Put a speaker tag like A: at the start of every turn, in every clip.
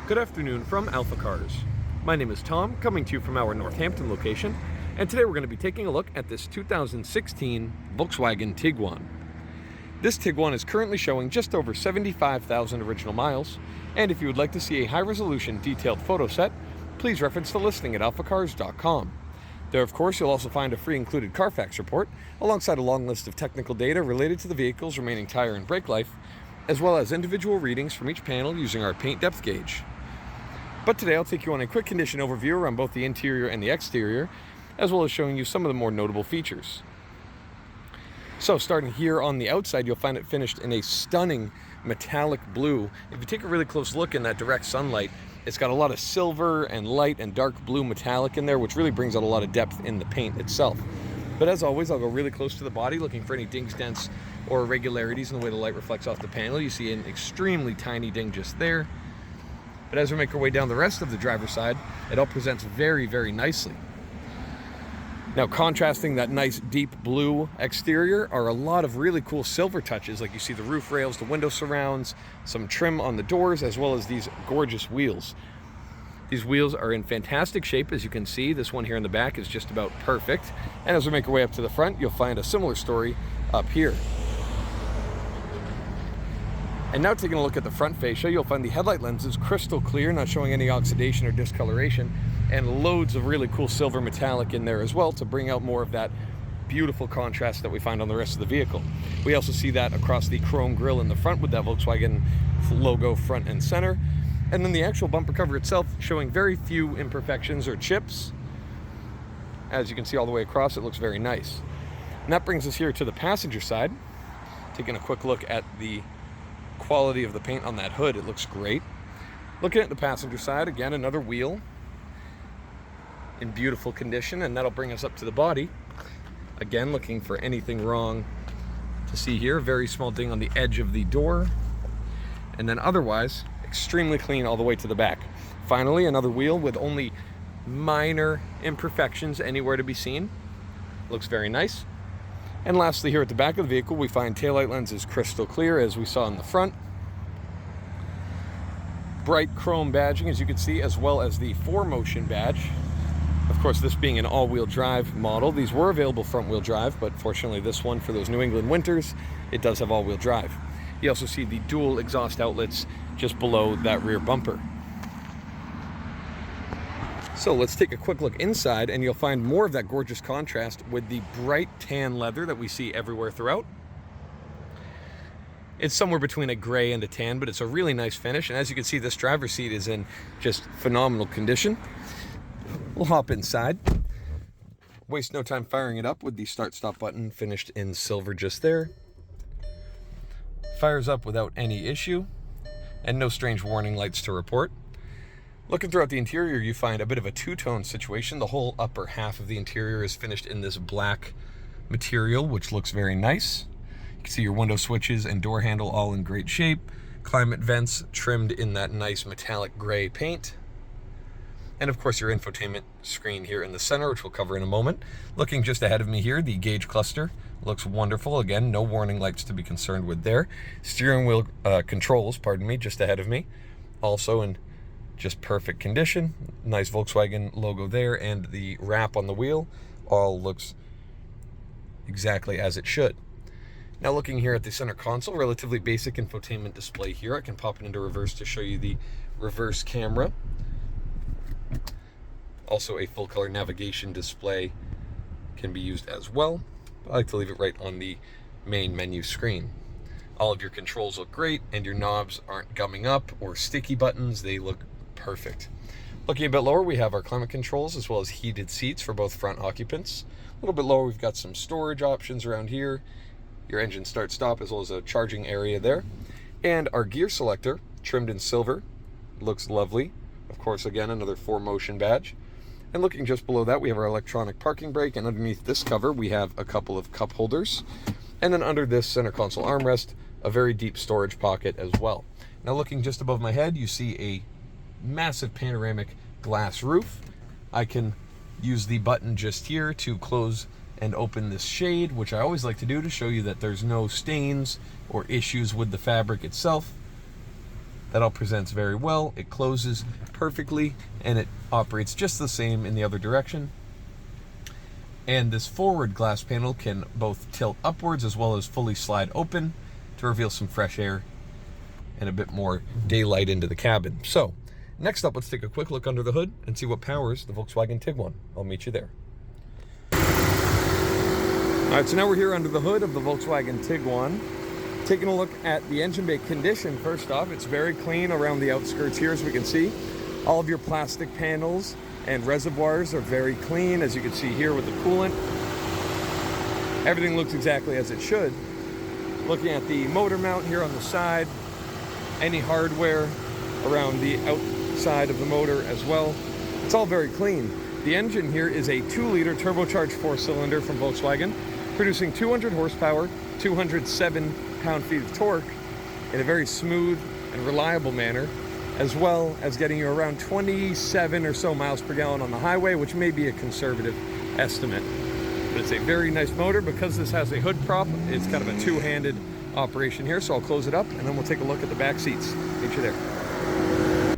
A: Good afternoon from AlphaCars. My name is Tom, coming to you from our Northampton location, and today we're going to be taking a look at this 2016 Volkswagen Tiguan. This Tiguan is currently showing just over 75,000 original miles, and if you would like to see a high-resolution detailed photo set, please reference the listing at alphacars.com. There, of course, you'll also find a free included Carfax report, alongside a long list of technical data related to the vehicle's remaining tire and brake life, as well as individual readings from each panel using our paint depth gauge. But today I'll take you on a quick condition overview around both the interior and the exterior, as well as showing you some of the more notable features. So starting here on the outside, you'll find it finished in a stunning metallic blue. If you take a really close look in that direct sunlight, it's got a lot of silver and light and dark blue metallic in there, which really brings out a lot of depth in the paint itself. But as always, I'll go really close to the body, looking for any dings, dents, or irregularities in the way the light reflects off the panel. You see an extremely tiny ding just there. But as we make our way down the rest of the driver's side, it all presents very, very nicely. Now, contrasting that nice deep blue exterior are a lot of really cool silver touches, like you see the roof rails, the window surrounds, some trim on the doors, as well as these gorgeous wheels. These wheels are in fantastic shape, as you can see. This one here in the back is just about perfect. And as we make our way up to the front, you'll find a similar story up here. And now taking a look at the front fascia, you'll find the headlight lenses crystal clear, not showing any oxidation or discoloration, and loads of really cool silver metallic in there as well to bring out more of that beautiful contrast that we find on the rest of the vehicle. We also see that across the chrome grille in the front with that Volkswagen logo front and center. And then the actual bumper cover itself showing very few imperfections or chips. As you can see all the way across, it looks very nice. And that brings us here to the passenger side. Taking a quick look at the quality of the paint on that hood, it looks great. Looking at the passenger side, again, another wheel in beautiful condition, and that'll bring us up to the body. Again, looking for anything wrong to see here. Very small ding on the edge of the door, and then otherwise extremely clean all the way to the back. Finally, another wheel with only minor imperfections anywhere to be seen. Looks very nice. And lastly, here at the back of the vehicle, we find taillight lenses crystal clear, as we saw in the front. Bright chrome badging, as you can see, as well as the 4Motion badge. Of course, this being an all-wheel drive model, these were available front-wheel drive, but fortunately this one, for those New England winters, it does have all-wheel drive. You also see the dual exhaust outlets just below that rear bumper. So let's take a quick look inside, and you'll find more of that gorgeous contrast with the bright tan leather that we see everywhere throughout. It's somewhere between a gray and a tan, but it's a really nice finish. And as you can see, this driver's seat is in just phenomenal condition. We'll hop inside. Waste no time firing it up with the start-stop button finished in silver just there. Fires up without any issue, and no strange warning lights to report. Looking throughout the interior, you find a bit of a two-tone situation. The whole upper half of the interior is finished in this black material, which looks very nice. You can see your window switches and door handle all in great shape. Climate vents trimmed in that nice metallic gray paint. And of course, your infotainment screen here in the center, which we'll cover in a moment. Looking just ahead of me here, the gauge cluster looks wonderful. Again, no warning lights to be concerned with there. Steering wheel controls, just ahead of me. Also in just perfect condition. Nice Volkswagen logo there, and the wrap on the wheel all looks exactly as it should. Now looking here at the center console, relatively basic infotainment display here. I can pop it into reverse to show you the reverse camera. Also a full color navigation display can be used as well. I like to leave it right on the main menu screen. All of your controls look great, and your knobs aren't gumming up or sticky buttons. They look perfect. Looking a bit lower, we have our climate controls as well as heated seats for both front occupants. A little bit lower, we've got some storage options around here. Your engine start stop, as well as a charging area there. And our gear selector, trimmed in silver, looks lovely. Of course, again, another 4Motion badge. And looking just below that, we have our electronic parking brake, and underneath this cover, we have a couple of cup holders. And then under this center console armrest, a very deep storage pocket as well. Now looking just above my head, you see a massive panoramic glass roof. I can use the button just here to close and open this shade, which I always like to do to show you that there's no stains or issues with the fabric itself. That all presents very well. It closes perfectly, and it operates just the same in the other direction. And this forward glass panel can both tilt upwards as well as fully slide open to reveal some fresh air and a bit more daylight into the cabin. So, next up, let's take a quick look under the hood and see what powers the Volkswagen Tiguan. I'll meet you there. All right, so now we're here under the hood of the Volkswagen Tiguan. Taking a look at the engine bay condition. First off, it's very clean around the outskirts here, as we can see. All of your plastic panels and reservoirs are very clean, as you can see here with the coolant. Everything looks exactly as it should. Looking at the motor mount here on the side, any hardware around the outside of the motor as well. It's all very clean. The engine here is a 2-liter turbocharged 4-cylinder from Volkswagen, producing 200 horsepower, 207 pound-feet of torque in a very smooth and reliable manner, as well as getting you around 27 or so miles per gallon on the highway, which may be a conservative estimate. But it's a very nice motor. Because this has a hood prop, it's kind of a two-handed operation here, so I'll close it up and then we'll take a look at the back seats. Meet you there.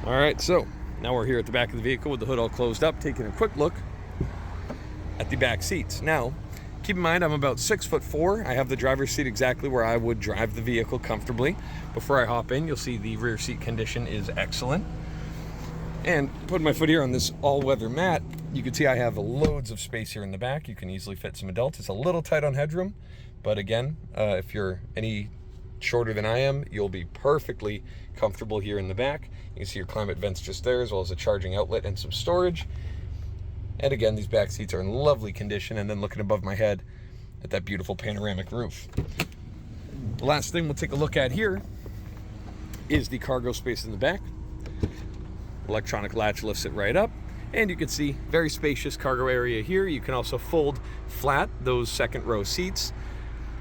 A: All right, so now we're here at the back of the vehicle with the hood all closed up, taking a quick look at the back seats. Now, keep in mind, I'm about 6'4". I have the driver's seat exactly where I would drive the vehicle comfortably. Before I hop in, you'll see the rear seat condition is excellent. And putting my foot here on this all-weather mat, you can see I have loads of space here in the back. You can easily fit some adults. It's a little tight on headroom, but again, if you're any shorter than I am, you'll be perfectly comfortable here in the back. You can see your climate vents just there, as well as a charging outlet and some storage. And again, these back seats are in lovely condition, and then looking above my head at that beautiful panoramic roof. The last thing we'll take a look at here is the cargo space in the back. Electronic latch lifts it right up, and you can see very spacious cargo area here. You can also fold flat those second row seats,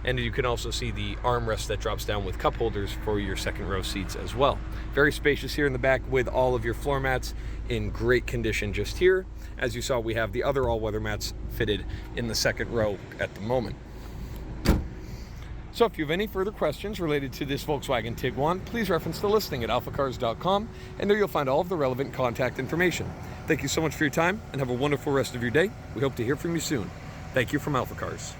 A: and you can also see the armrest that drops down with cup holders for your second row seats as well. Very spacious here in the back with all of your floor mats in great condition just here. As you saw, we have the other all-weather mats fitted in the second row at the moment. So if you have any further questions related to this Volkswagen Tiguan, please reference the listing at alphacars.com, and there you'll find all of the relevant contact information. Thank you so much for your time, and have a wonderful rest of your day. We hope to hear from you soon. Thank you from AlphaCars.